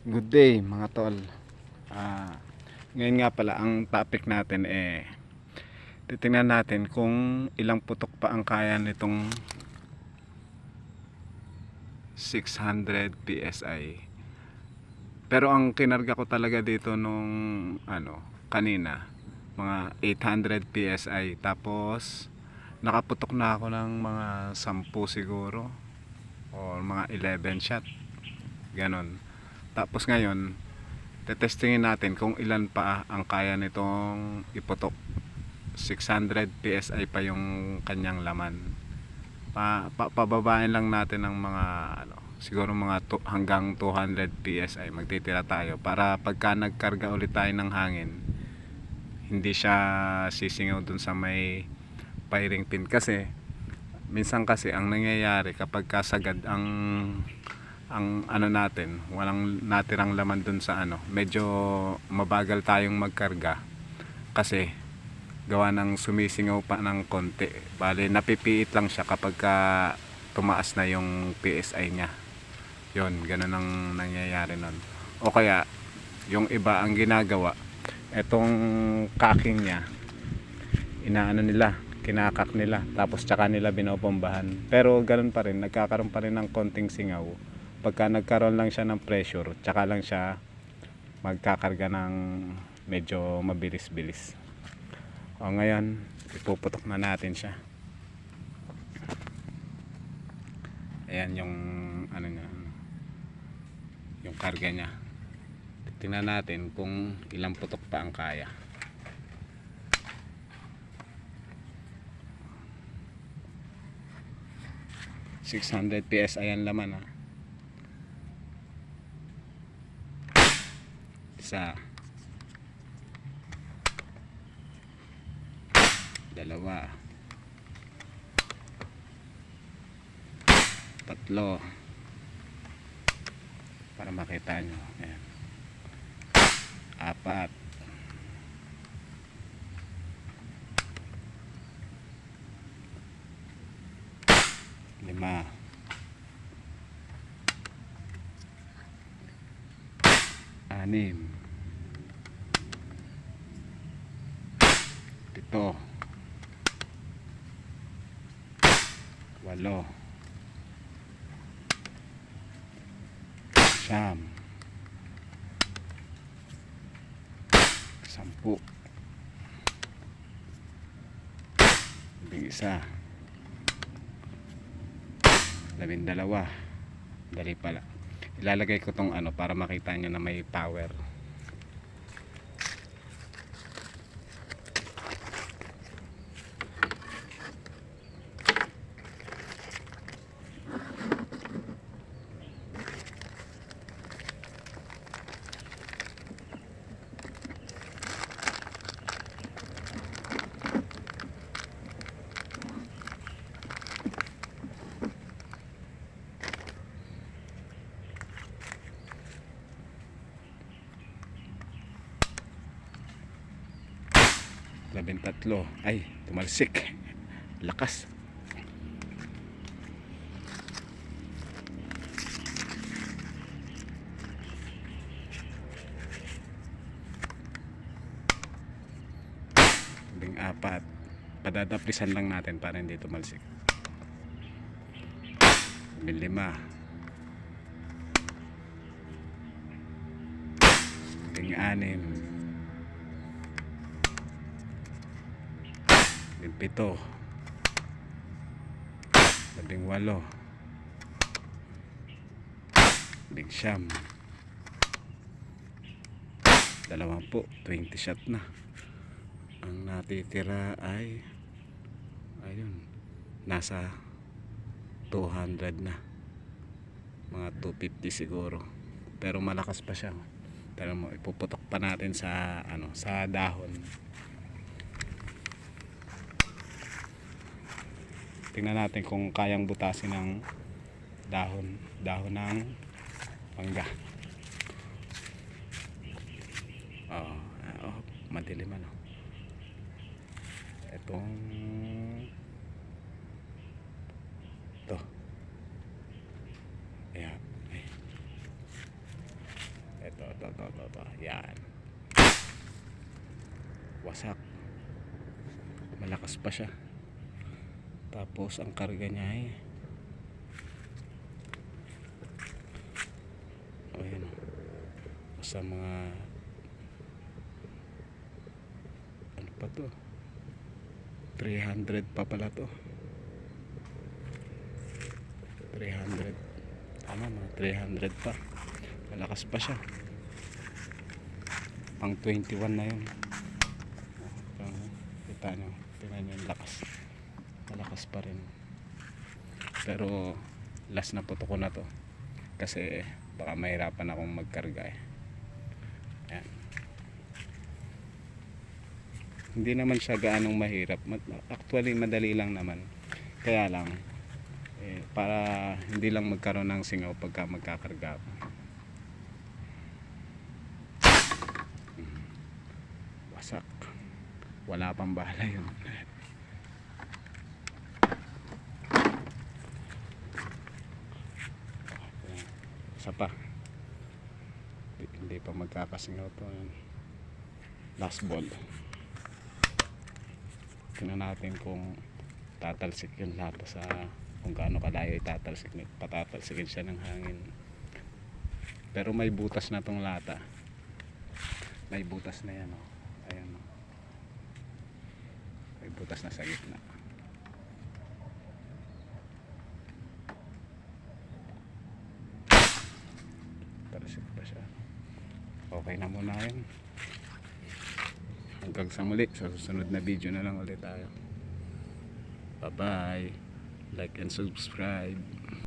Good day mga tol. ah, Ngayon nga pala ang topic natin titingnan natin kung ilang putok pa ang kaya nitong 600 PSI. Pero ang kinarga ko talaga dito nung kanina mga 800 PSI, tapos nakaputok na ako ng mga 10 siguro o mga 11 shot ganon. Tapos ngayon tetestingin natin kung ilan pa ang kaya nitong iputok. 600 PSI pa yung kanyang laman. Pababain lang natin ng mga siguro mga hanggang 200 PSI magtitira tayo para pagka nagkarga ulit tayo ng hangin hindi siya sisingaw dun sa may firing pin. Kasi minsan kasi ang nangyayari kapag kasagad ang natin, walang natirang laman dun sa medyo mabagal tayong magkarga kasi gawa ng sumisingaw pa ng konti. Bale napipiit lang siya kapag tumaas na yung PSI niya. Yon, ganun ang nangyayari nun. O kaya yung iba ang ginagawa, etong cocking niya kinakak nila tapos tsaka nila binobombahan, pero ganun pa rin, nagkakaroon pa rin ng konting singaw pagka nagkaroon lang siya ng pressure, tsaka lang siya magkakarga ng medyo mabilis-bilis. O ngayon ipuputok na natin siya. Ayan yung niya, yung karga niya. Tingnan natin kung ilang putok pa ang kaya. .600 PSI ang laman Isa, dalawa, tatlo, para makita nyo. Ayan. Apat, lima, anim, pito, walo, siyam, 10, 11, 12. Dali pala. Ilalagay ko tong para makita nyo na may power. Tatlo. Ay, tumalsik. Lakas. Apat. Padadaplisan lang natin para hindi tumalsik. 5, 6, 7, 8, 9, 20 shot na. Ang natitira ay ayun, nasa 200 na, mga 250 siguro, pero malakas pa siya. Pero mo ipuputok pa natin sa sa dahon. Tingnan natin kung kayang butasin ng dahon ng mangga. Madilim itong to. Ayan. to. Yan. Wasak. Malakas pa siya. Tapos ang karga niya ay ayun, sa mga ano pa to, 300 pa pala to, 300, tama, mga 300 pa. Malakas pa siya, pang 21 na yun. Kita nyo, tingnan nyo yung lakas, malakas pa rin. Pero last na puto ko na to kasi baka mahirapan akong magkarga eh. Ayan. Hindi naman siya gaanong mahirap, actually madali lang naman, kaya lang para hindi lang magkaroon ng singaw pagka magkakarga ako. Wasak, wala pang bala yun. Isa pa, hindi pa magkakasingaw to. Last ball, tingnan natin kung tatalsik yung lata, sa kung gaano kalayo patatalsikin siya ng hangin. Pero may butas na tong lata, may butas na yan, oh. Ayan, oh. May butas na sa gitna. Talsik pa siya. Okay na muna yun. Hanggang sa muli, sa susunod na video na lang ulit tayo. Bye bye, like and subscribe.